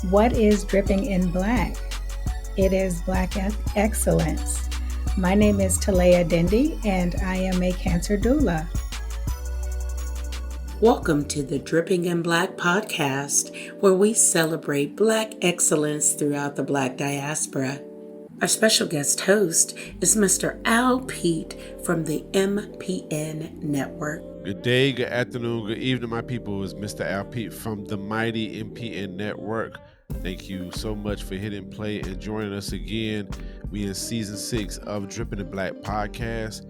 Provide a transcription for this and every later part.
What is dripping in black? It is black excellence. My name is Talaya Dendy, and I am a cancer doula. Welcome to the Dripping in Black podcast, where we celebrate Black excellence throughout the Black diaspora. Our special guest host is Mr. Al Pete from the MPN Network. Good day, good afternoon, good evening, my people. It's Mr. Al Pete from the mighty MPN Network. Thank you so much for hitting play and joining us again. We in season 6 of Dripping in Black podcast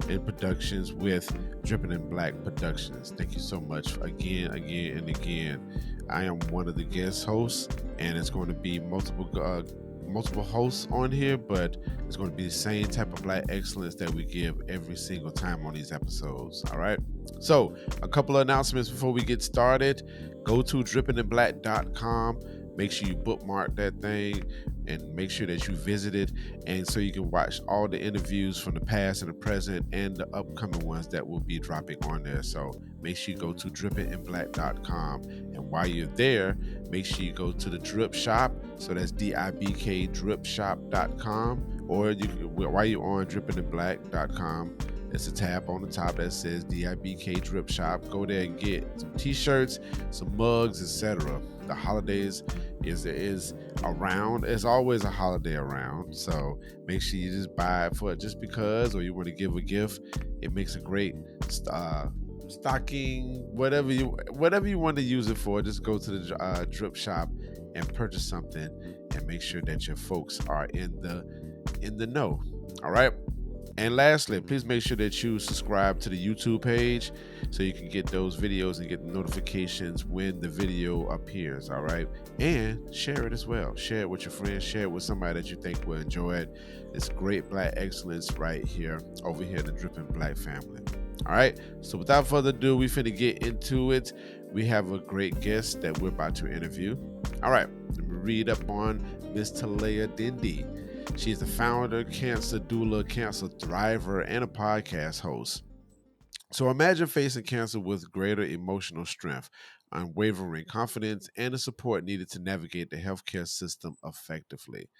and productions with Dripping in Black Productions. Thank you so much again, and again. I am one of the guest hosts, and it's going to be multiple hosts on here, but it's going to be the same type of Black excellence that we give every single time on these episodes. All right. So a couple of announcements before we get started. Go to drippinginblack.com. Make sure you bookmark that thing and make sure that you visit it, and so you can watch all the interviews from the past and the present and the upcoming ones that will be dropping on there. So make sure you go to drippinginblack.com, and while you're there, make sure you go to the Drip Shop. So that's DIBK dripshop.com, or while you're on drippinginblack.com, there's a tab on the top that says DIBK Drip Shop. Go there and get some t-shirts, some mugs, etc. The holidays is around. There's always a holiday around, so make sure you just buy it for it just because, or you want to give a gift. It makes a great stocking, whatever you want to use it for. Just go to the Drip Shop and purchase something, and make sure that your folks are in the know. All right. And lastly, please make sure that you subscribe to the YouTube page so you can get those videos and get notifications when the video appears, all right? And share it as well. Share it with your friends. Share it with somebody that you think will enjoy it. It's great Black excellence right here, over here in the Dripping Black family. All right? So without further ado, we finna get into it. We have a great guest that we're about to interview. All right, let me read up on Miss Talaya Dendy. She is the founder, cancer doula, cancer thriver, and a podcast host. So imagine facing cancer with greater emotional strength, unwavering confidence, and the support needed to navigate the healthcare system effectively.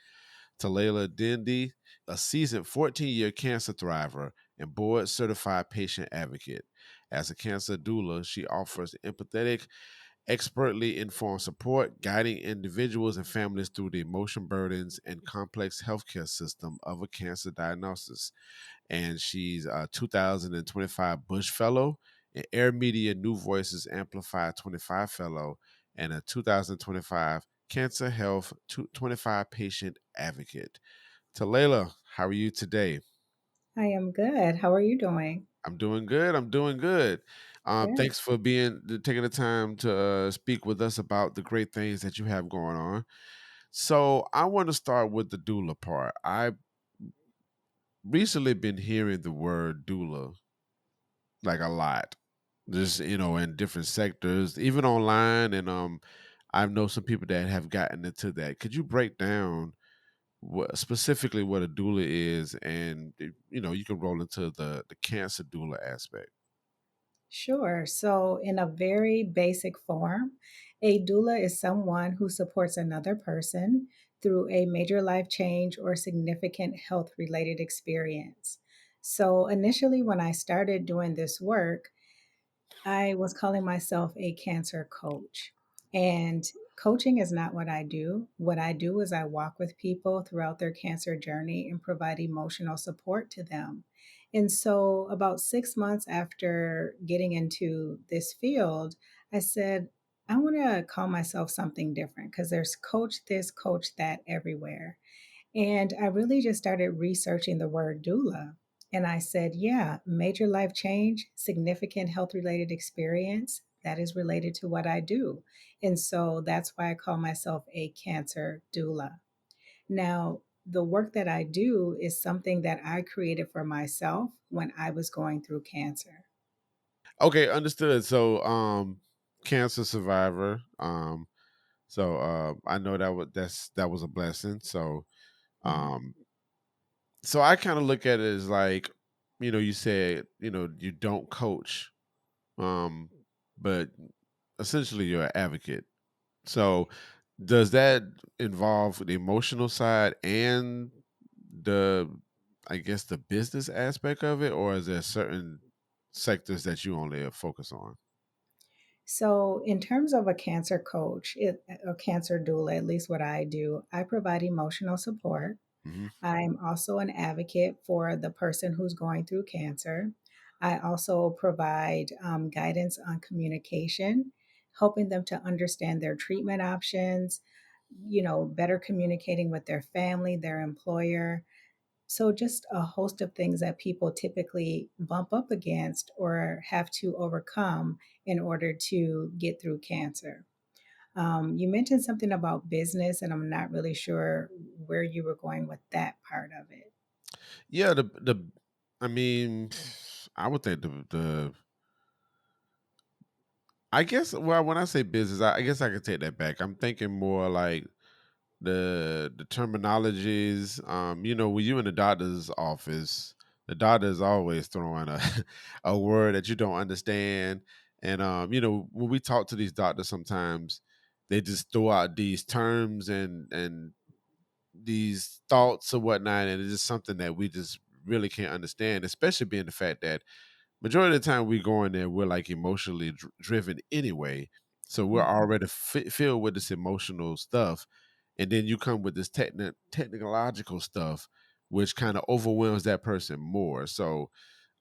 Talaya Dendy, a seasoned 14-year cancer thriver and board-certified patient advocate. As a cancer doula, she offers empathetic, expertly informed support, guiding individuals and families through the emotion burdens and complex healthcare system of a cancer diagnosis. And she's a 2025 Bush Fellow, an Air Media New Voices Amplify 25 Fellow, and a 2025 Cancer Health 25 Patient Advocate. Talaya, how are you today? I am good. How are you doing? I'm doing good. I'm doing good. Good. Thanks for taking the time to speak with us about the great things that you have going on. So I want to start with the doula part. I've recently been hearing the word doula like a lot, just in different sectors, even online, and I know some people that have gotten into that. Could you break down specifically what a doula is, and you can roll into the cancer doula aspect. Sure. So, in a very basic form, a doula is someone who supports another person through a major life change or significant health related experience. So, initially, when I started doing this work, I was calling myself a cancer coach. And coaching is not what I do. What I do is I walk with people throughout their cancer journey and provide emotional support to them. And so, about 6 months after getting into this field, I said, I want to call myself something different because there's coach this, coach that everywhere. And I really just started researching the word doula. And I said, yeah, major life change, significant health related experience, that is related to what I do. And so that's why I call myself a cancer doula. Now, the work that I do is something that I created for myself when I was going through cancer. Okay, understood. So, cancer survivor. So I know that was a blessing. So, Mhm. um, so I kind of look at it as like, you said, you don't coach, um, but essentially you're an advocate. So Does that involve the emotional side and the, I guess, the business aspect of it, or is there certain sectors that you only focus on? So, in terms of a cancer coach, a cancer doula, at least what I do, I provide emotional support. Hmm. I'm also an advocate for the person who's going through cancer. I also provide guidance on communication, helping them to understand their treatment options, better communicating with their family, their employer. So, just a host of things that people typically bump up against or have to overcome in order to get through cancer. You mentioned something about business, and I'm not really sure where you were going with that part of it. Yeah, I mean, I would think the I guess, well, when I say business, I guess I could take that back. I'm thinking more like the terminologies. When you in the doctor's office, the doctor is always throwing a a word that you don't understand. And when we talk to these doctors, sometimes they just throw out these terms and these thoughts or whatnot, and it's just something that we just really can't understand, especially being the fact that majority of the time we go in there, we're like emotionally driven anyway. So we're Mhm. already filled with this emotional stuff. And then you come with this technological stuff, which kind of overwhelms that person more. So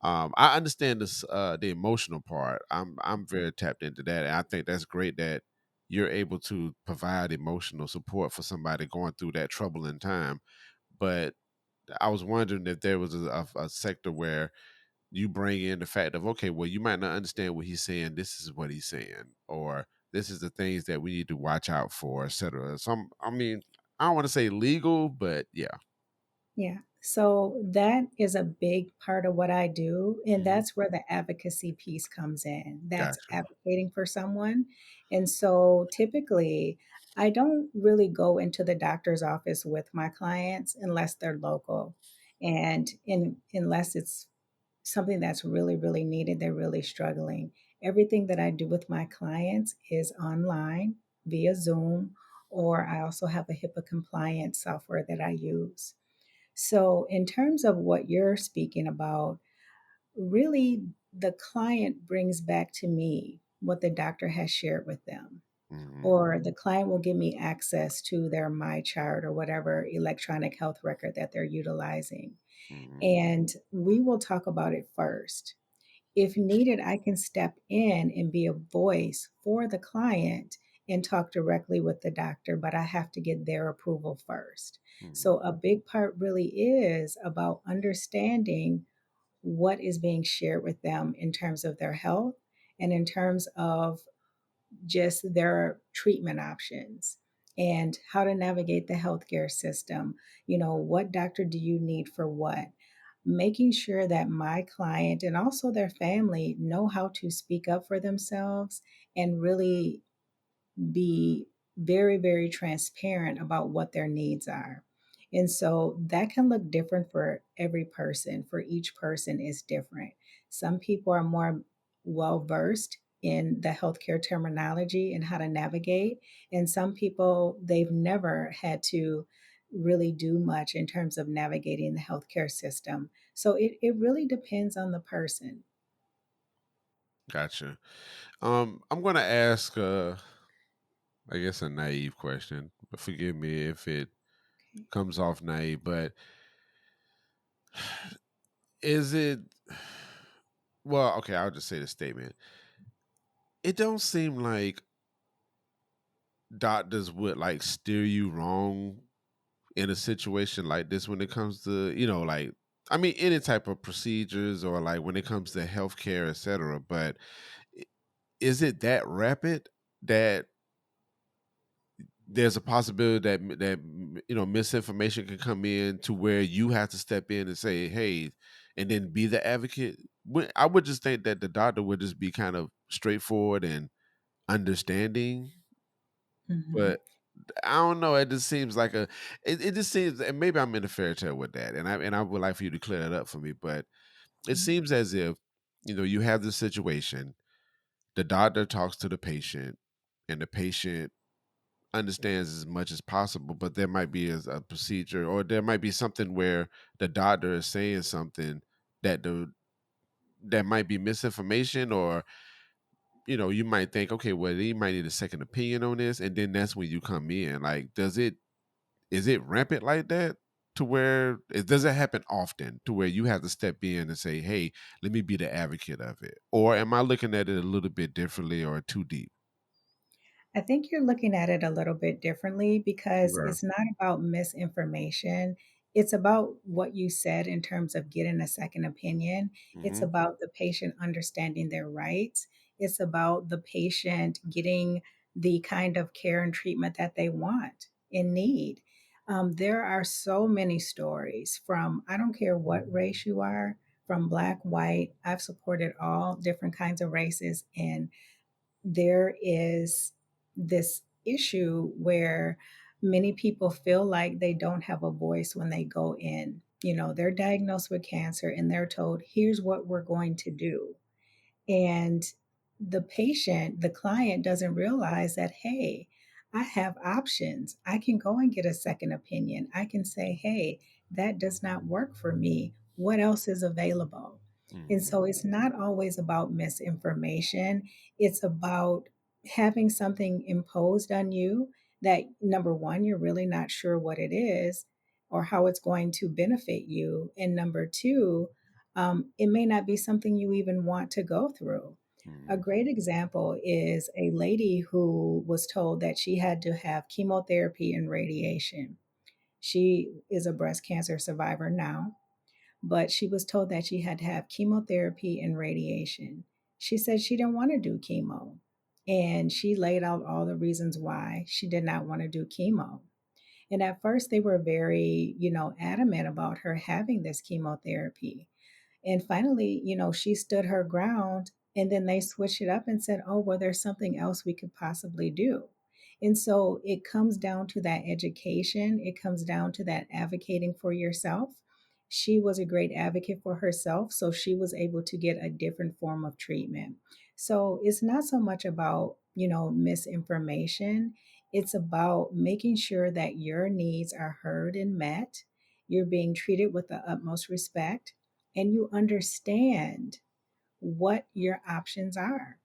I understand this, the emotional part. I'm very tapped into that. And I think that's great that you're able to provide emotional support for somebody going through that troubling time. But I was wondering if there was a sector where you bring in the fact of, okay, well, you might not understand what he's saying. This is what he's saying, or this is the things that we need to watch out for, etc. Some, I mean, I don't want to say legal, but yeah. Yeah. So that is a big part of what I do. And Hmm. that's where the advocacy piece comes in. That's Gotcha. advocating for someone. And so typically, I don't really go into the doctor's office with my clients unless they're local and unless it's something that's really, really needed, they're really struggling. Everything that I do with my clients is online via Zoom, or I also have a HIPAA compliant software that I use. So, in terms of what you're speaking about, really the client brings back to me what the doctor has shared with them, Hmm. or the client will give me access to their my chart or whatever electronic health record that they're utilizing. Hmm. And we will talk about it first. If needed, I can step in and be a voice for the client and talk directly with the doctor, but I have to get their approval first. Hmm. So, a big part really is about understanding what is being shared with them in terms of their health and in terms of just their treatment options and how to navigate the healthcare system. What doctor do you need for what? Making sure that my client and also their family know how to speak up for themselves and really be very, very transparent about what their needs are. And so that can look different for every person. For each person is different. Some people are more well versed in the healthcare terminology and how to navigate. And some people, they've never had to really do much in terms of navigating the healthcare system. So it really depends on the person. Gotcha. I'm gonna ask, I guess, a naive question, but forgive me if it Okay. comes off naive. But is it? Well, okay, I'll just say the statement. It don't seem like doctors would like steer you wrong in a situation like this when it comes to, like, I mean, any type of procedures or like when it comes to healthcare, etc. But i- is it that rapid that there's a possibility that misinformation can come in to where you have to step in and say, hey, and then be the advocate? I would just think that the doctor would just be kind of straightforward and understanding, Mhm. but I don't know. It just seems like it just seems, and maybe I'm in a fairy tale with that, and I would like for you to clear that up for me. But it Okay. seems as if, you have this situation, the doctor talks to the patient, and the patient understands as much as possible, but there might be a procedure, or there might be something where the doctor is saying something that that might be misinformation, or you might think, okay, well, he might need a second opinion on this, and then that's when you come in. Like, is it rampant like that, to where it does it happen often to where you have to step in and say, hey, let me be the advocate of it, or am I looking at it a little bit differently or too deep? I think you're looking at it a little bit differently because Right. it's not about misinformation. It's about what you said in terms of getting a second opinion. It's Hmm. about the patient understanding their rights. It's about the patient getting the kind of care and treatment that they want and need. There are so many stories from, I don't care what race you are, from black, white. I've supported all different kinds of races, and there is this issue where many people feel like they don't have a voice when they go in. They're diagnosed with cancer and they're told, here's what we're going to do. And the patient, the client doesn't realize that, hey, I have options. I can go and get a second opinion. I can say, hey, that does not work for me. What else is available? And Hmm. so it's not always about misinformation. It's about having something imposed on you that, number one, you're really not sure what it is or how it's going to benefit you. And number two, it may not be something you even want to go through. A Hmm. great example is a lady who was told that she had to have chemotherapy and radiation. She is a breast cancer survivor now, but she was told that she had to have chemotherapy and radiation. She said she didn't want to do chemo. And she laid out all the reasons why she did not want to do chemo. And at first, they were very, adamant about her having this chemotherapy. And finally, she stood her ground, and then they switched it up and said, oh, well, there's something else we could possibly do. And so it comes down to that education, it comes down to that advocating for yourself. She was a great advocate for herself, so she was able to get a different form of treatment. So it's not so much about, misinformation. It's about making sure that your needs are heard and met. You're being treated with the utmost respect and you understand what your options are.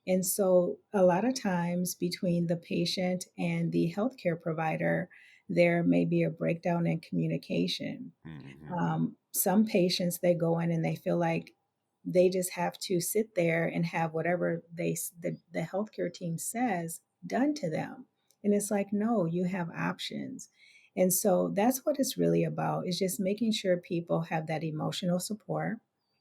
And so, a lot of times, between the patient and the healthcare provider, there may be a breakdown in communication. Hmm. Some patients, they go in and they feel like they just have to sit there and have whatever the healthcare team says done to them. And it's like, no, you have options. And so that's what it's really about, is just making sure people have that emotional support,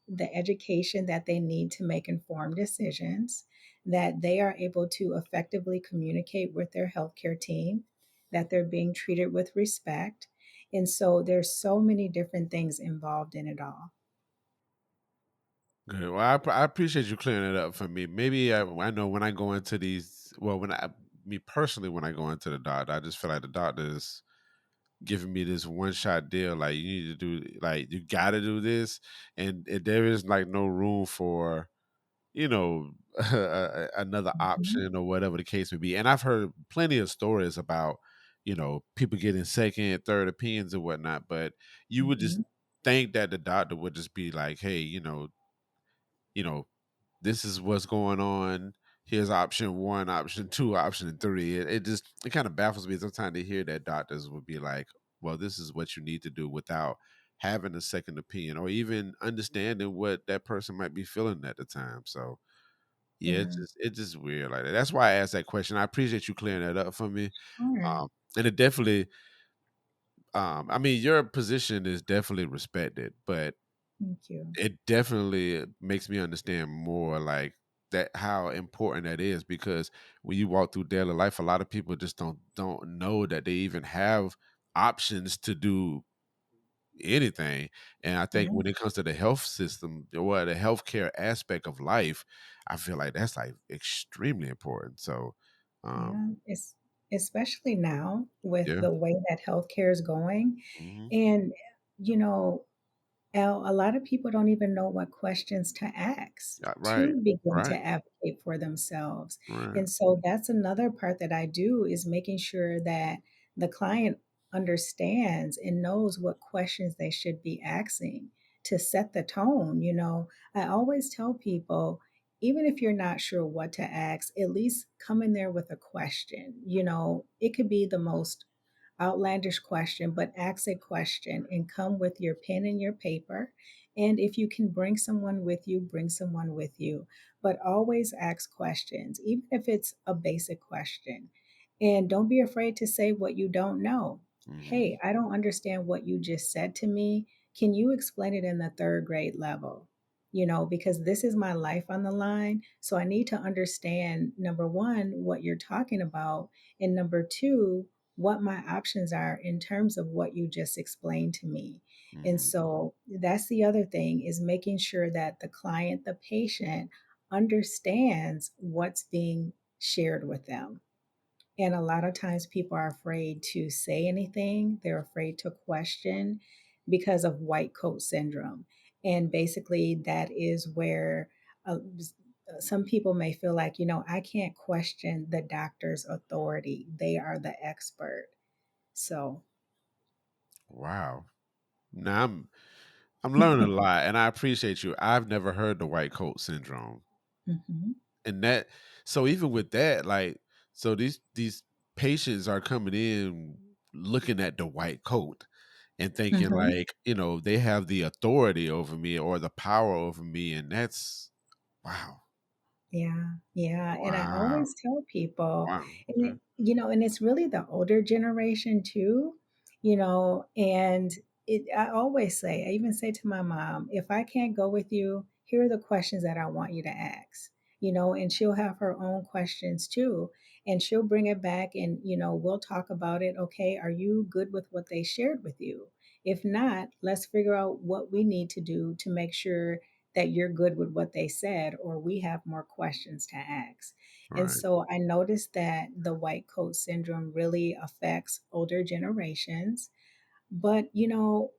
the education that they need to make informed decisions, that they are able to effectively communicate with their healthcare team, that they're being treated with respect. And so there's so many different things involved in it all. Good. Well, I appreciate you clearing it up for me. Maybe I know when I go into these. Well, me personally, when I go into the doctor, I just feel like the doctor is giving me this one shot deal. Like, you need to do, like, you got to do this, and there is like no room for you know another Mhm, option or whatever the case may be. And I've heard plenty of stories about people getting second, third opinions and whatnot. But you would just mhm. think that the doctor would just be like, hey, you know, this is what's going on. Here's option one, option two, option three. It kind of baffles me sometimes to hear that doctors would be like, well, this is what you need to do, without having a second opinion or even understanding what that person might be feeling at the time. So yeah, Yeah, it's just weird like that. That's why I asked that question. I appreciate you clearing that up for me. sure. And it definitely, I mean, your position is definitely respected, but Thank you. it definitely makes me understand more, like, that, how important that is, because when you walk through daily life, a lot of people just don't know that they even have options to do anything. And I think Yeah, when it comes to the health system or the healthcare aspect of life, I feel like that's like extremely important. So um yeah. It's especially now with yeah. the way that healthcare is going. Hmm. And, you know, Now, a lot of people don't even know what questions to ask Right, to begin to right, advocate for themselves. right. And so that's another part that I do is making sure that the client understands and knows what questions they should be asking to set the tone. I always tell people, even if you're not sure what to ask, at least come in there with a question. It could be the most outlandish question, but ask a question and come with your pen and your paper. And if you can bring someone with you, bring someone with you. But always ask questions, even if it's a basic question. And don't be afraid to say what you don't know. Hmm. Hey, I don't understand what you just said to me. Can you explain it in the third grade level? Because this is my life on the line. So I need to understand, number one, what you're talking about. And number two, what my options are in terms of what you just explained to me. And Hmm. so that's the other thing is making sure that the client, the patient understands what's being shared with them. And a lot of times people are afraid to say anything, they're afraid to question because of white coat syndrome. And basically, that is where some people may feel like, I can't question the doctor's authority, they are the expert. So, Wow. Now I'm learning a lot, and I appreciate you. I've never heard the white coat syndrome, mhm, and that so even with that, like, so these patients are coming in looking at the white coat and thinking mhm. like, they have the authority over me or the power over me, and that's wow, Yeah, yeah, and I wow, always tell people, wow. and Okay. and it's really the older generation too, and I always say, I even say to my mom, if I can't go with you, here are the questions that I want you to ask, and she'll have her own questions too, and she'll bring it back, and we'll talk about it. Okay, are you good with what they shared with you? If not, let's figure out what we need to do to make sure that you're good with what they said, or we have more questions to ask. And Right. so I noticed that the white coat syndrome really affects older generations. But,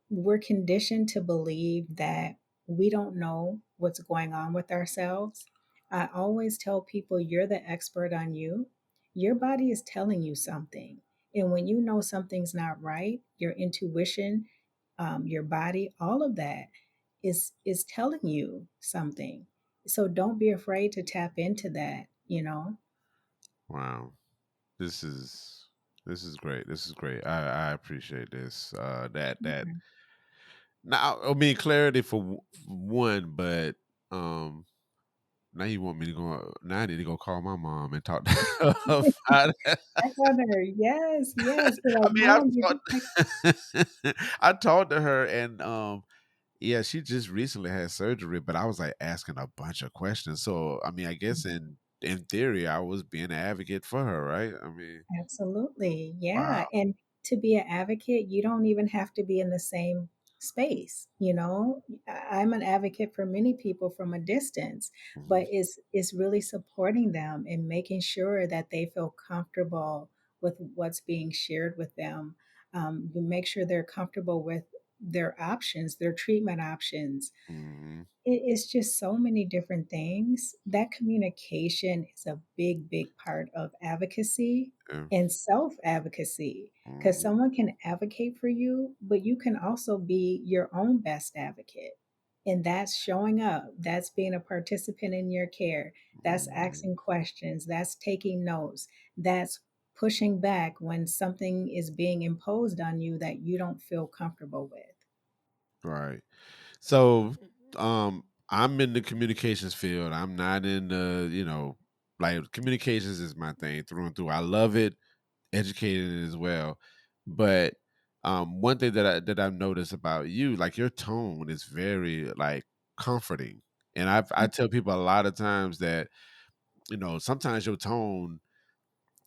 we're conditioned to believe that we don't know what's going on with ourselves. I always tell people, you're the expert on you. Your body is telling you something. And when you know something's not right, your intuition, your body, all of that is telling you something. So don't be afraid to tap into that. Wow. This is this is great. This is great. I appreciate this. That Okay. now I mean clarity for for one, but um now you want me to go. Now I need to go call my mom and talk to her about it. I got her. Yes, yes. Be I like, mean, I've Mom, did you take talked. I talked to her, and yeah, she just recently had surgery, but I was like asking a bunch of questions. So I mean, I guess in theory, I was being an advocate for her, right? I mean, Absolutely. wow. Yeah. And to be an advocate, you don't even have to be in the same space. I'm an advocate for many people from a distance, Mhm. but it's really supporting them and making sure that they feel comfortable with what's being shared with them. You make sure they're comfortable with their options, their treatment options. Mhm. It's just so many different things. That communication is a big, big part of advocacy Yeah. and self advocacy because Mhm. someone can advocate for you, but you can also be your own best advocate. And that's showing up, that's being a participant in your care, that's Mhm. asking questions, that's taking notes, that's pushing back when something is being imposed on you that you don't feel comfortable with. Right. So, I'm in the communications field. I'm not in the, like communications is my thing through and through. I love it, educated as well. But one thing that I've noticed about you, like your tone is very like comforting. And I tell people a lot of times that, sometimes your tone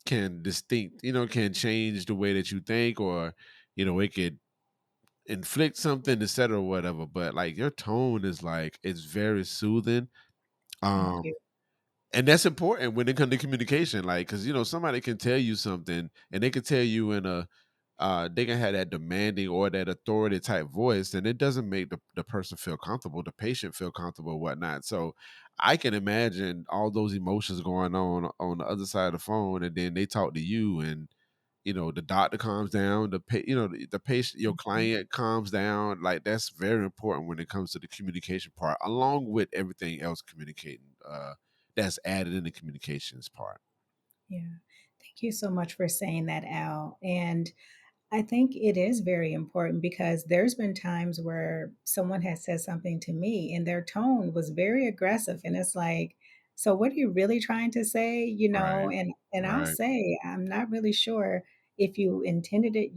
can change the way that you think or, it could inflict something, etc. or whatever. But like your tone is like it's very soothing. Thank you. Um and that's important when it comes to communication, like because somebody can tell you something and they can tell you in a they can have that demanding or that authority type voice, and it doesn't make the person feel comfortable, the patient feel comfortable, whatnot. So I can imagine all those emotions going on the other side of the phone, and then they talk to you, and the doctor calms down, the patient, your Mhm. client calms down. Like, that's very important when it comes to the communication part, along with everything else communicating. That's added in the communications part. Yeah. Thank you so much for saying that, Al. And I think it is very important because there's been times where someone has said something to me and their tone was very aggressive, and it's like, so what are you really trying to say? Right. And I'll Right. say I'm not really sure if you intended it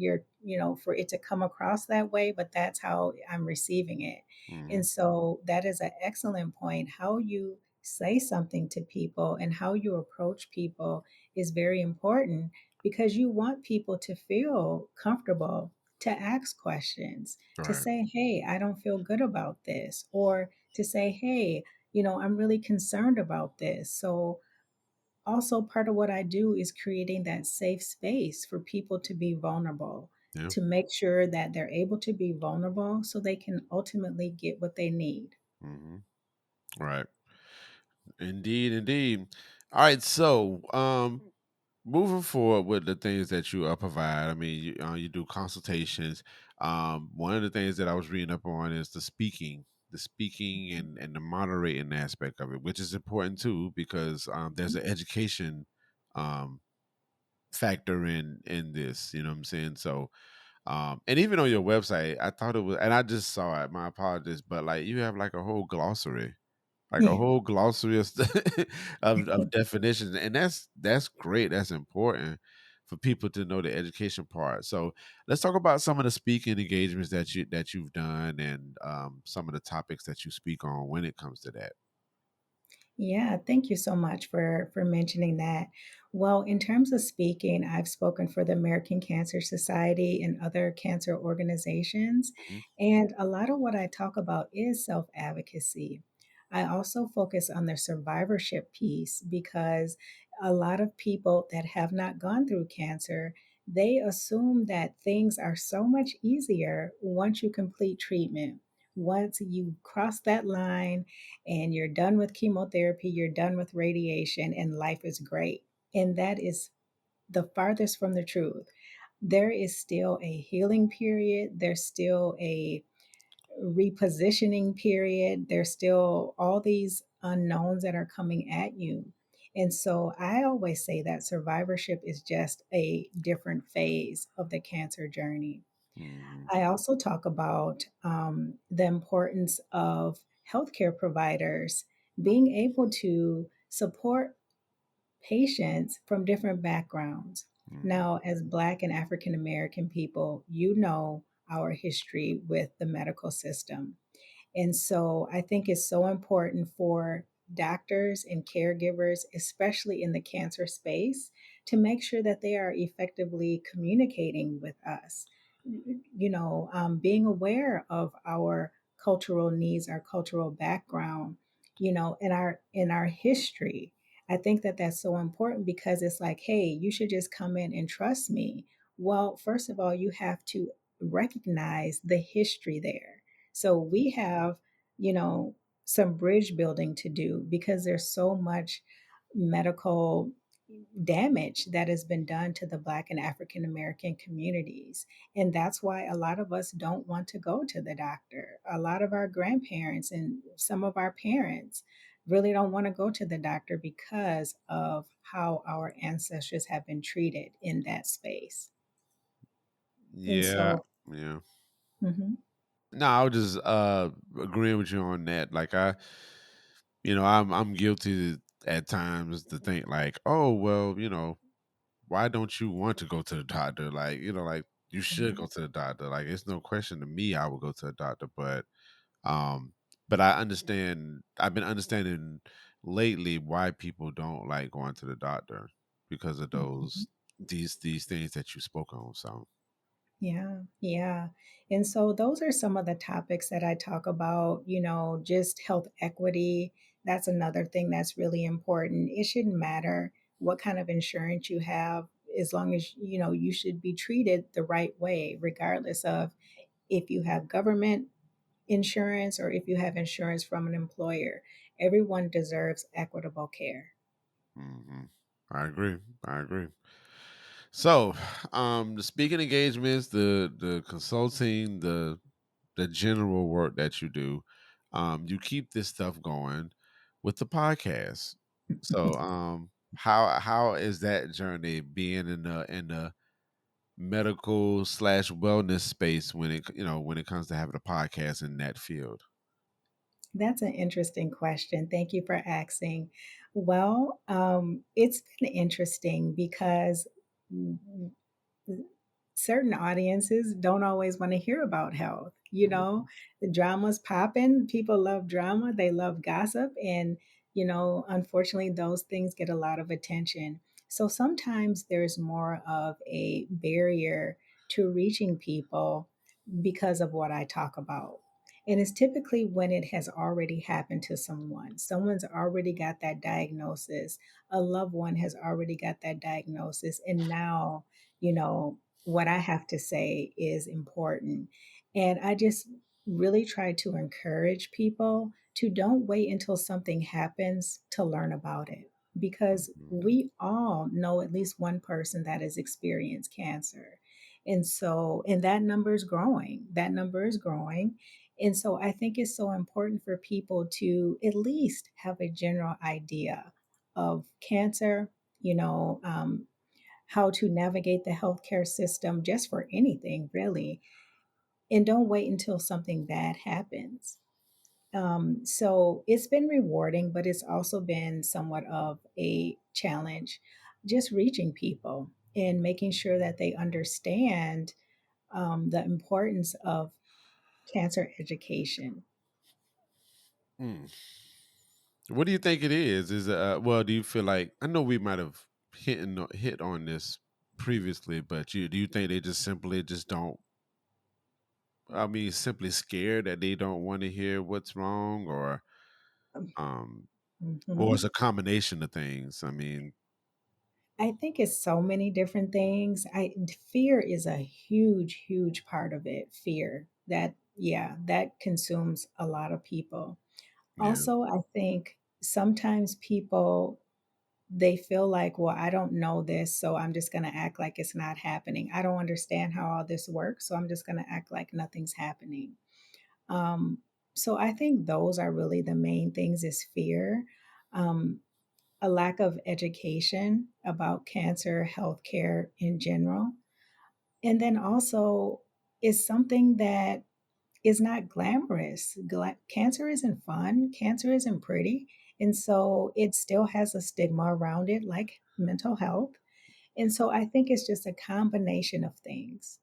for it to come across that way, but that's how I'm receiving it. Hmm. And so that is an excellent point. How you say something to people and how you approach people is very important because you want people to feel comfortable to ask questions, to Right. say, hey, I don't feel good about this, or to say, hey, I'm really concerned about this. So, also, part of what I do is creating that safe space for people to be vulnerable, Yeah. to make sure that they're able to be vulnerable so they can ultimately get what they need. Hmm. Right. Indeed, indeed. All right, so moving forward with the things that you provide, I mean, you do consultations. One of the things that I was reading up on is the speaking and the moderating aspect of it, which is important too because there's an education um, factor in this. You know what I'm saying? So, and even on your website, I thought it was, and I just saw it. My apologies, but like you have like a whole glossary, like a Yeah. whole glossary of of definitions, and that's great. That's important for people to know the education part. So let's talk about some of the speaking engagements that you've done, and some of the topics that you speak on when it comes to that. Yeah, thank you so much for mentioning that. Well, in terms of speaking, I've spoken for the American Cancer Society and other cancer organizations, Mhm. and a lot of what I talk about is self-advocacy. I also focus on the survivorship piece because a lot of people that have not gone through cancer, they assume that things are so much easier once you complete treatment. Once you cross that line, and you're done with chemotherapy, you're done with radiation, and life is great. And that is the farthest from the truth. There is still a healing period, there's still a repositioning period, there's still all these unknowns that are coming at you. And so I always say that survivorship is just a different phase of the cancer journey. Mhm. I also talk about the importance of healthcare providers being able to support patients from different backgrounds. Mhm. Now, as Black and African American people, you know our history with the medical system. And so I think it's so important for doctors and caregivers, especially in the cancer space, to make sure that they are effectively communicating with us. Being aware of our cultural needs, our cultural background, in our history. I think that that's so important because it's like, hey, you should just come in and trust me. Well, first of all, you have to recognize the history there. So we have, you know, some bridge building to do because there's so much medical damage that has been done to the Black and African American communities. And that's why a lot of us don't want to go to the doctor. A lot of our grandparents and some of our parents really don't want to go to the doctor because of how our ancestors have been treated in that space. And Yeah, so, yeah. mhm, No, I was just agreeing with you on that. Like, I'm guilty at times to think like, oh well, why don't you want to go to the doctor? Like, like you should yeah. go to the doctor. Like, it's no question to me I would go to the doctor, um but I understand, I've been understanding lately why people don't like going to the doctor because of Mhm. these things that you spoke on. So Yeah, yeah. And so those are some of the topics that I talk about, just health equity. That's another thing that's really important. It shouldn't matter what kind of insurance you have as long as you should be treated the right way, regardless of if you have government insurance or if you have insurance from an employer. Everyone deserves equitable care. Hmm. I agree. I agree. So, the speaking engagements, the consulting, the general work that you do, you keep this stuff going with the podcast. So, how is that journey being in the medical slash wellness space when it comes to having a podcast in that field? That's an interesting question. Thank you for asking. Well, it's been interesting because certain audiences don't always want to hear about health. The drama's popping. People love drama, they love gossip. And, unfortunately, those things get a lot of attention. So sometimes there's more of a barrier to reaching people because of what I talk about. And it's typically when it has already happened to someone. Someone's already got that diagnosis. A loved one has already got that diagnosis. And now, what I have to say is important. And I just really try to encourage people to don't wait until something happens to learn about it, because Mhm. we all know at least one person that has experienced cancer. And that number is growing. That number is growing. And so I think it's so important for people to at least have a general idea of cancer, you know, um, how to navigate the healthcare system just for anything, really. And don't wait until something bad happens. So it's been rewarding, but it's also been somewhat of a challenge just reaching people and making sure that they understand the importance of cancer education. Mm. What do you think it is? Well, do you feel like I know we might have hit on this previously, but do you think they just simply just don't? I mean, simply scared that they don't want to hear what's wrong, um, or it's Mhm. a combination of things. I mean, I think it's so many different things. Fear is a huge, huge part of it. Fear that, yeah, that consumes a lot of people. yeah. Also, I think sometimes people they feel like, well, I don't know this, so I'm just going to act like it's not happening. I don't understand how all this works, so I'm just going to act like nothing's happening. Um, so I think those are really the main things: is fear, um, a lack of education about cancer healthcare in general, and then also is something that is not glamorous. Cancer isn't fun. Cancer isn't pretty. And so it still has a stigma around it, like mental health. And so I think it's just a combination of things.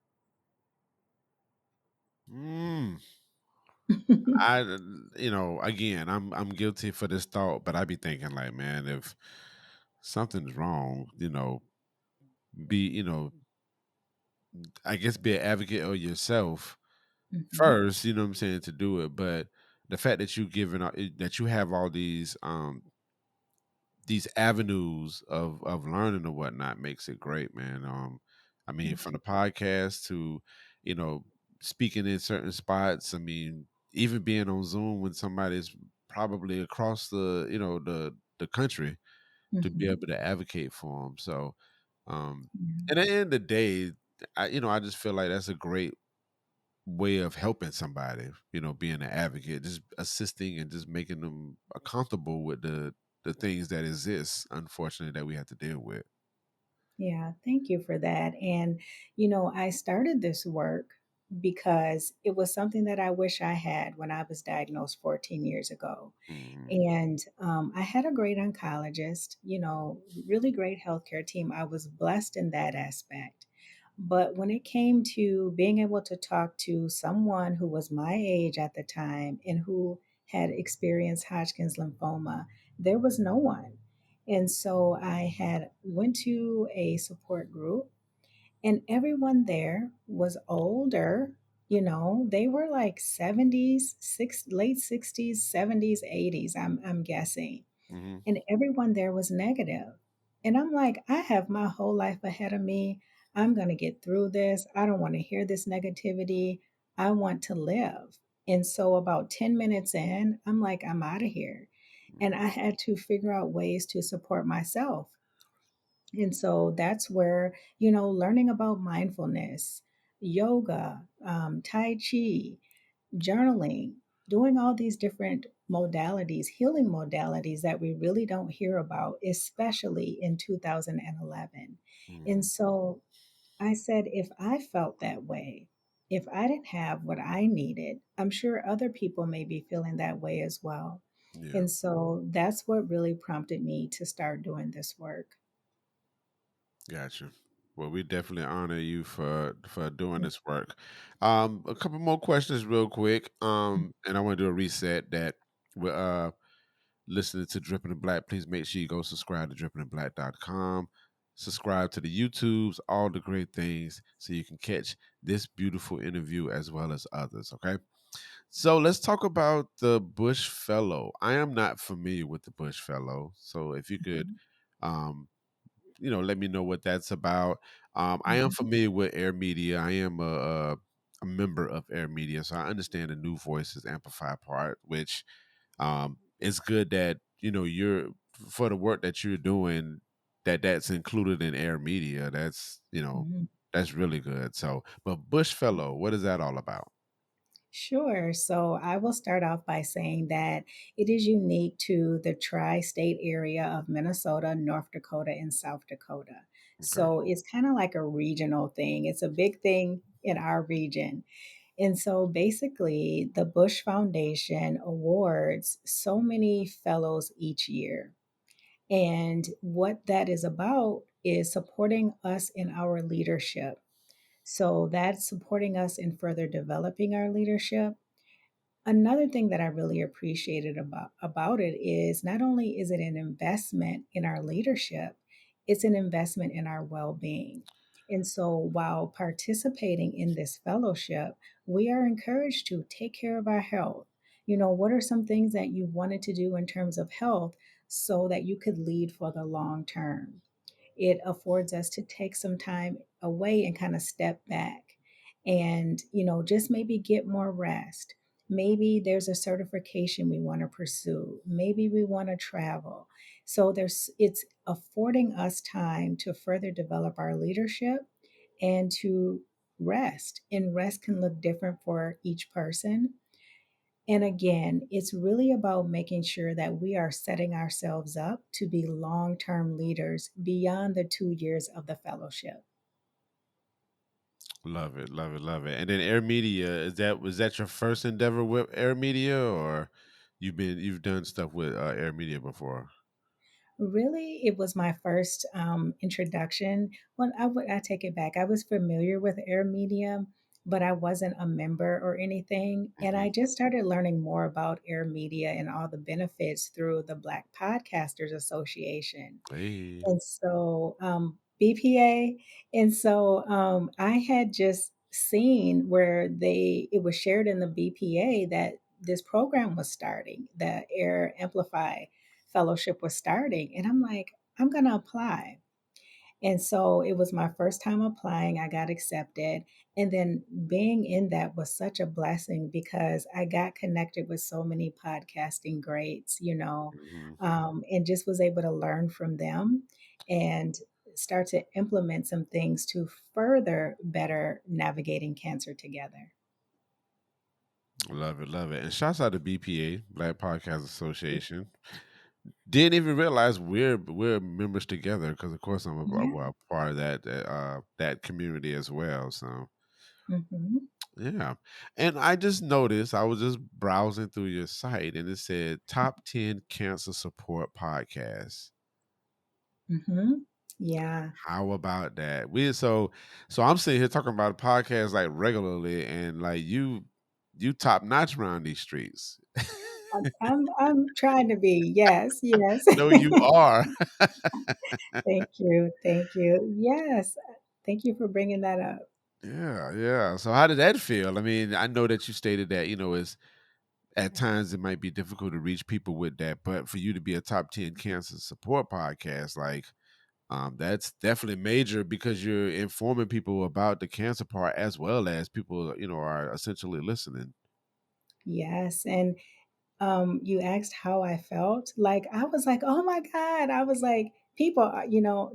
Mm, I, again, I'm guilty for this thought, but I be thinking like, man, if something's wrong, be, I guess be an advocate of yourself Mhm, first, you know what I'm saying, to do it. But the fact that that you have all these avenues of learning and whatnot makes it great, man. I mean, thank from you. the podcast to, you know, speaking in certain spots. I mean, even being on Zoom when somebody's probably across the country to be Mhm, able to advocate for them. So, yeah. and at the end of the day, I just feel like that's a great way of helping somebody, being an advocate, just assisting and just making them comfortable with the things that exist, unfortunately, that we have to deal with. Yeah, thank you for that. And, I started this work because it was something that I wish I had when I was diagnosed 14 years ago. Mhm. And I had a great oncologist, really great healthcare team. I was blessed in that aspect. But when it came to being able to talk to someone who was my age at the time and who had experienced Hodgkin's lymphoma, there was no one. And so I had went to a support group, and everyone there was older. They were like 70s, late 60s, 70s, 80s, I'm guessing. Mhm. And everyone there was negative. And I'm like, I have my whole life ahead of me. I'm going to get through this. I don't want to hear this negativity. I want to live. And so, about 10 minutes in, I'm like, I'm out of here. And I had to figure out ways to support myself. And so that's where, learning about mindfulness, yoga, Tai Chi, journaling, doing all these different modalities, healing modalities that we really don't hear about, especially in 2011. And Mhm. so I said, if I felt that way, if I didn't have what I needed, I'm sure other people may be feeling that way as well. Yeah, And so that's what really prompted me to start doing this work. gotcha. Well, we definitely honor you for doing this work. A couple more questions, real quick. And I want to do a reset that we're listening to Dripping in Black. Please make sure you go subscribe to drippinginblack.com. Subscribe to the YouTubes, all the great things, so you can catch this beautiful interview as well as others. Okay. So let's talk about the Bush Fellow. I am not familiar with the Bush Fellow, so if you could, Mhm. um, let me know what that's about. I am Mhm. familiar with Air Media. I am a member of Air Media, so I understand the New Voices Amplify part, which it's good that you're for the work that you're doing that's included in Air Media. Mhm. That's really good. So, but Bush Fellow, what is that all about? Sure. So I will start off by saying that it is unique to the tri state area of Minnesota, North Dakota, and South Dakota. Okay. So it's kind of like a regional thing, it's a big thing in our region. And so basically, the Bush Foundation awards so many fellows each year. And what that is about is supporting us in our leadership. So that's supporting us in further developing our leadership. Another thing that I really appreciated about it is not only is it an investment in our leadership, it's an investment in our well-being. And so while participating in this fellowship, we are encouraged to take care of our health. What are some things that you wanted to do in terms of health so that you could lead for the long term? It affords us to take some time away and kind of step back and, just maybe get more rest. Maybe there's a certification we want to pursue. Maybe we want to travel. So it's affording us time to further develop our leadership and to rest. And rest can look different for each person. And again, it's really about making sure that we are setting ourselves up to be long term leaders beyond the 2 years of the fellowship. Love it, love it, love it. And then Air Media, was that your first endeavor with Air Media, or you've done stuff with Air Media before? Really, it was my first introduction. Well, I take it back. I was familiar with Air Media, but I wasn't a member or anything. And Hmm. I just started learning more about Air Media and all the benefits through the Black Podcasters Association. Hey, And so, BPA. And so, I had just seen where it was shared in the BPA that this program was starting, the Air Amplify Fellowship was starting. And I'm like, I'm going to apply. And so it was my first time applying. I got accepted. And then being in that was such a blessing because I got connected with so many podcasting greats, hmm, and just was able to learn from them and start to implement some things to further better navigating cancer together. love it, love it. And shouts out to BPA, Black Podcast Association. Didn't even realize we're members together because, of course, I'm Yeah. a part of that community as well. So Hmm. yeah, and I just noticed I was just browsing through your site and it said top 10 cancer support podcasts. Hmm. Yeah. How about that? So I'm sitting here talking about a podcast like regularly, and like you top notch around these streets. I'm trying to be. Yes, yes. No, you are. Thank you. Thank you. Yes. Thank you for bringing that up. Yeah, yeah. So how did that feel? I mean, I know that you stated that, it's at times it might be difficult to reach people with that, but for you to be a top 10 cancer support podcast, like That's definitely major because you're informing people about the cancer part as well as people, are essentially listening. Yes, and you asked how I felt. Like, I was like, oh my God. I was like, people,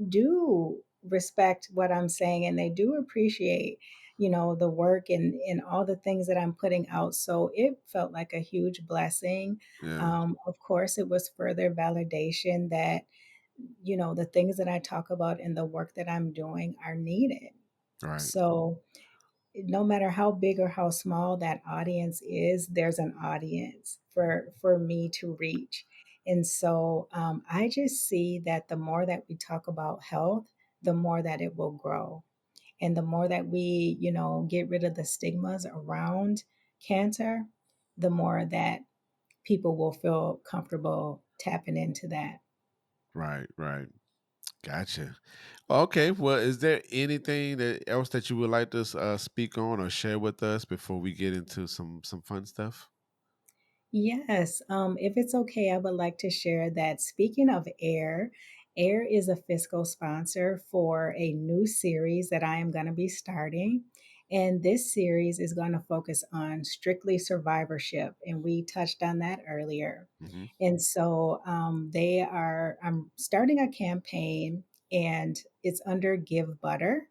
do respect what I'm saying and they do appreciate, the work and all the things that I'm putting out. So it felt like a huge blessing. Yeah. Of course, it was further validation that, the things that I talk about and the work that I'm doing are needed. Right. So, no matter how big or how small that audience is, there's an audience for me to reach. And so I just see that the more that we talk about health, the more that it will grow. And the more that we, get rid of the stigmas around cancer, the more that people will feel comfortable tapping into that. Right. Right. Gotcha. Okay. Well, is there anything that else that you would like to speak on or share with us before we get into some fun stuff? Yes, if it's okay, I would like to share that speaking of AIR, AIR is a fiscal sponsor for a new series that I am going to be starting. And this series is going to focus on strictly survivorship. And we touched on that earlier. Hmm. And so I'm starting a campaign and it's under Give Butter,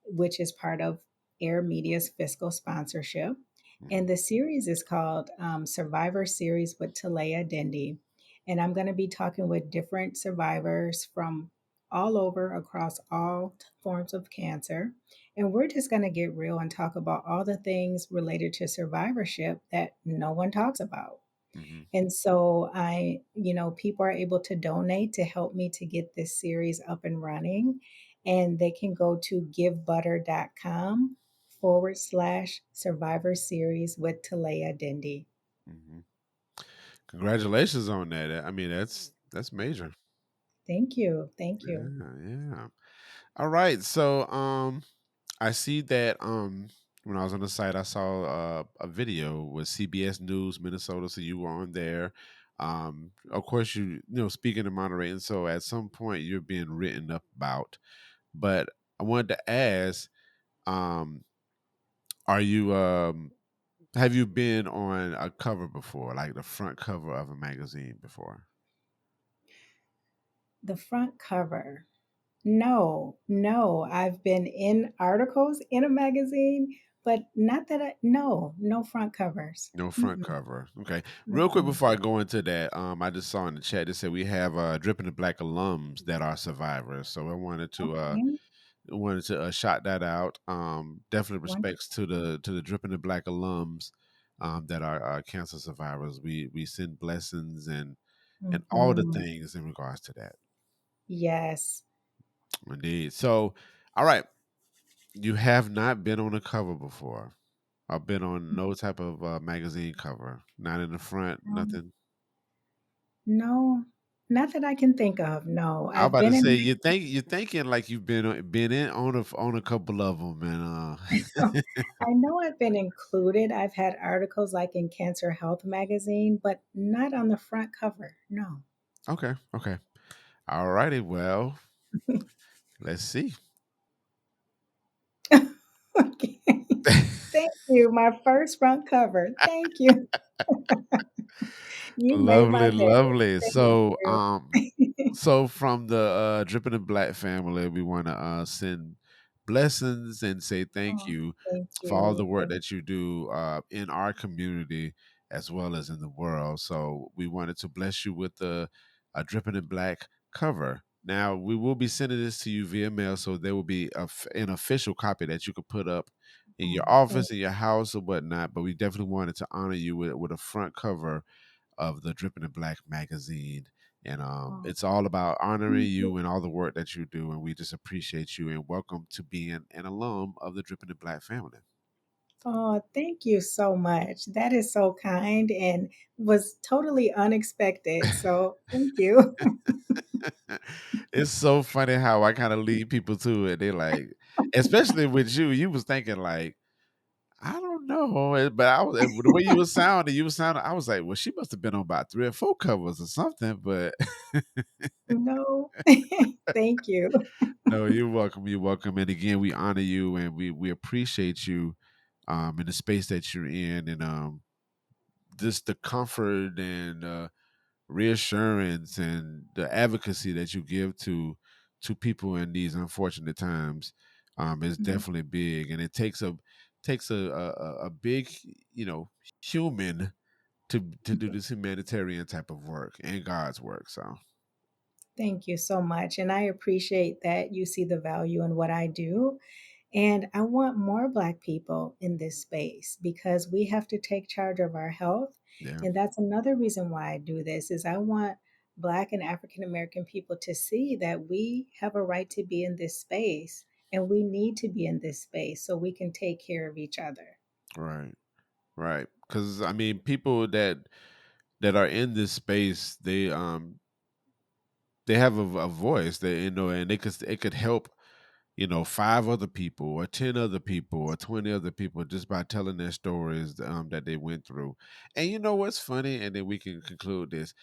which is part of Air Media's fiscal sponsorship. And Hmm. the series is called Survivor Series with Talaya Dendy. And I'm going to be talking with different survivors from all over across all forms of cancer. And we're just going to get real and talk about all the things related to survivorship that no one talks about. Hmm. And so people are able to donate to help me to get this series up and running. And they can go to givebutter.com/ survivor series with Talaya Dendy. Hmm. Congratulations on that. I mean, that's major. Thank you. Thank you. Yeah. Yeah. All right. So, I see that when I was on the site, I saw a video with CBS News Minnesota. So you were on there. Of course, speaking and moderating. So at some point, you're being written up about. But I wanted to ask, um, are you have you been on a cover before, like the front cover of a magazine before? The front cover. No, no. I've been in articles in a magazine, but not that no front covers. No front Mm-mm, cover. Okay. Real quick no. before I go into that, I just saw in the chat they said we have Dripping the Black alums that are survivors. So I Okay. wanted to shout that out. Definitely respects Wonderful. to the Dripping the Black alums that are cancer survivors. We send blessings and all the Mhm. things in regards to that. Yes. Indeed. So, all right, you have not been on a cover before. I've been on no type of magazine cover. Not in the front, Um, nothing. no, not that I can think of. No, I was I've about to been say in. you're thinking like you've been in on a couple of them, and I know I've been included. I've had articles like in Cancer Health magazine, but not on the front cover. No. okay, okay, all righty. Well, let's see. Okay. Thank you. My first front cover. Thank you. You made my Lovely, day. lovely. Thank So, you. so from the Dripping the Black family, we want to send blessings and say thank Oh, you thank for all you. the work Thank that you do in our community as well as in the world. So, we wanted to bless you with the Dripping the Black cover. Now, we will be sending this to you via mail, so there will be an official copy that you could put up in your you. Thank office, in your house, or whatnot. But we definitely wanted to honor you with a front cover of the Dripping in Black magazine. And oh, it's all about honoring thank you. you and all the work that you do. And we just appreciate you and welcome to being an alum of the Dripping in Black family. Oh, thank you so much. That is so kind and was totally unexpected. So thank you. It's so funny how I kind of lead people to it. They like, especially with you, you was thinking like, I don't know, but I was the way you were sounding. I was like, well, she must have been on about 3 or 4 covers or something. But No. Thank you. No, you're welcome. You're welcome. And again, we honor you and we appreciate you in the space that you're in, and just the comfort and reassurance and the advocacy that you give to people in these unfortunate times is Mhm. definitely big, and it takes a big, you know, human to do this humanitarian type of work and God's work. So Thank you so much. And I appreciate that you see the value in what I do. And I want more Black people in this space because we have to take charge of our health. yeah, And that's another reason why I do this is I want Black and African American people to see that we have a right to be in this space and we need to be in this space so we can take care of each other. right, right. Because I mean, people that are in this space, they have a voice that, you know, and it could help, you know, 5 other people or 10 other people or 20 other people just by telling their stories that they went through. And you know what's funny? And then we can conclude this.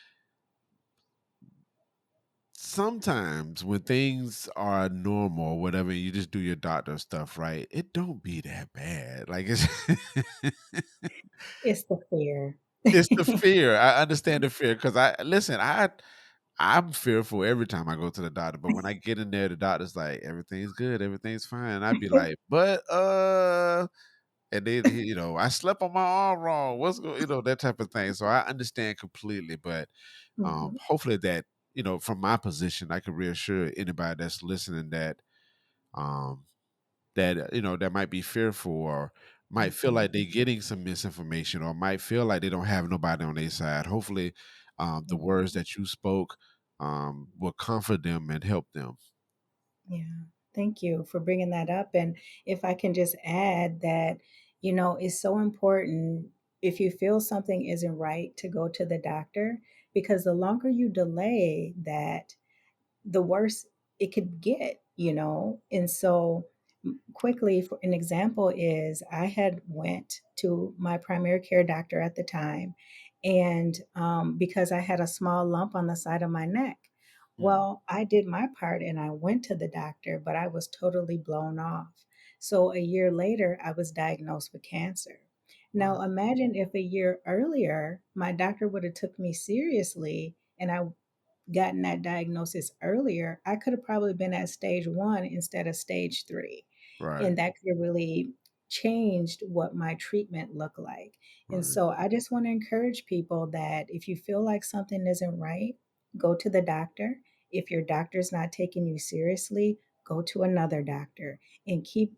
Sometimes when things are normal or whatever, you just do your doctor stuff, right? It don't be that bad. Like it's It's the fear. it's the fear. I understand the fear because I listen, I'm fearful every time I go to the doctor, but when I get in there, the doctor's like, everything's good, everything's fine. I'd be like, but and then you know, I slept on my arm wrong. You know, that type of thing. So I understand completely, but Mhm. hopefully that, you know, from my position, I can reassure anybody that's listening that um you know, that might be fearful or might feel like they're Absolutely. getting some misinformation or might feel like they don't have nobody on their side. Hopefully, the words Mhm. that you spoke will comfort them and help them. Yeah, thank you for bringing that up. And if I can just add that, it's so important if you feel something isn't right to go to the doctor because the longer you delay that, the worse it could get. And so quickly, for an example is I had went to my primary care doctor at the time, and because I had a small lump on the side of my neck. Mm, Well, I did my part and I went to the doctor, but I was totally blown off. So a year later, I was diagnosed with cancer. right, Now imagine if a year earlier my doctor would have took me seriously and I gotten that diagnosis earlier, I could have probably been at stage 1 instead of stage 3. right, And that could have really changed what my treatment looked like. And right, so I just want to encourage people that if you feel like something isn't right, go to the doctor. If your doctor's not taking you seriously, go to another doctor and keep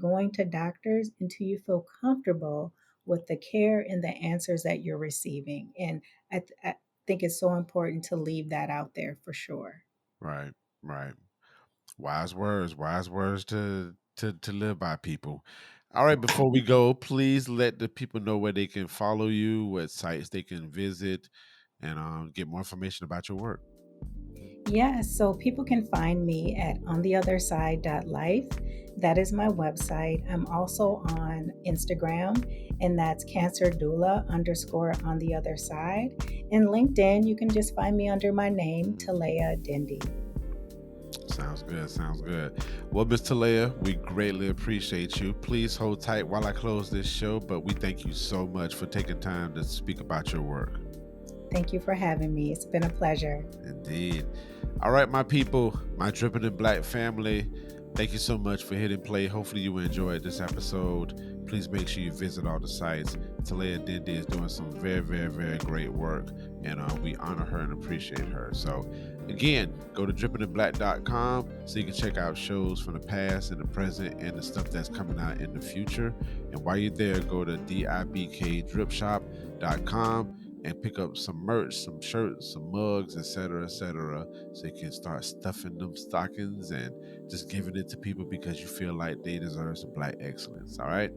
going to doctors until you feel comfortable with the care and the answers that you're receiving. And I think it's so important to leave that out there for sure. right, right. Wise words to live by, people. All right, before we go, please let the people know where they can follow you, what sites they can visit, and get more information about your work. Yes, so people can find me at ontheotherside.life. That is my website. I'm also on Instagram, and that's cancer doula underscore on the other side. And LinkedIn, you can just find me under my name, Talaya Dendy. Sounds good. Sounds good. Well, Miss Talaya, we greatly appreciate you. Please hold tight while I close this show, but we thank you so much for taking time to speak about your work. Thank you for having me. It's been a pleasure. Indeed. All right, my people, my Dripping in Black family, thank you so much for hitting play. Hopefully, you enjoyed this episode. Please make sure you visit all the sites. Talaya Dendy is doing some very, very, very great work, and we honor her and appreciate her. So, again, go to drippinginblack.com so you can check out shows from the past and the present and the stuff that's coming out in the future. And while you're there, go to dibkdripshop.com and pick up some merch, some shirts, some mugs, etc., so you can start stuffing them stockings and just giving it to people because you feel like they deserve some black excellence. All right.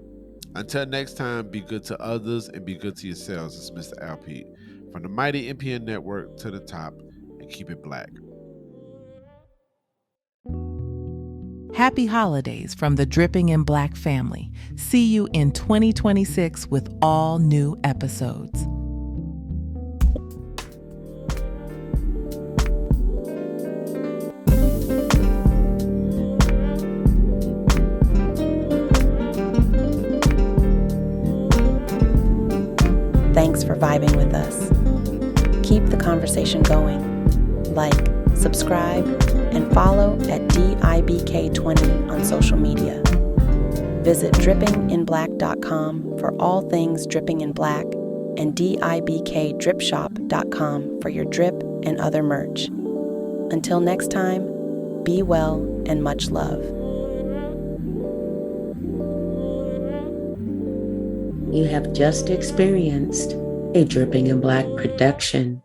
Until next time, be good to others and be good to yourselves. It's Mr. Alpete from the mighty NPN network to the top, and keep it black. Happy holidays from the Dripping in Black family. See you in 2026 with all new episodes. vibing with us. Keep the conversation going. Like, subscribe, and follow at DIBK20 on social media. Visit drippinginblack.com for all things dripping in black and dibkdripshop.com for your drip and other merch. Until next time, be well and much love. You have just experienced a Dripping in Black production.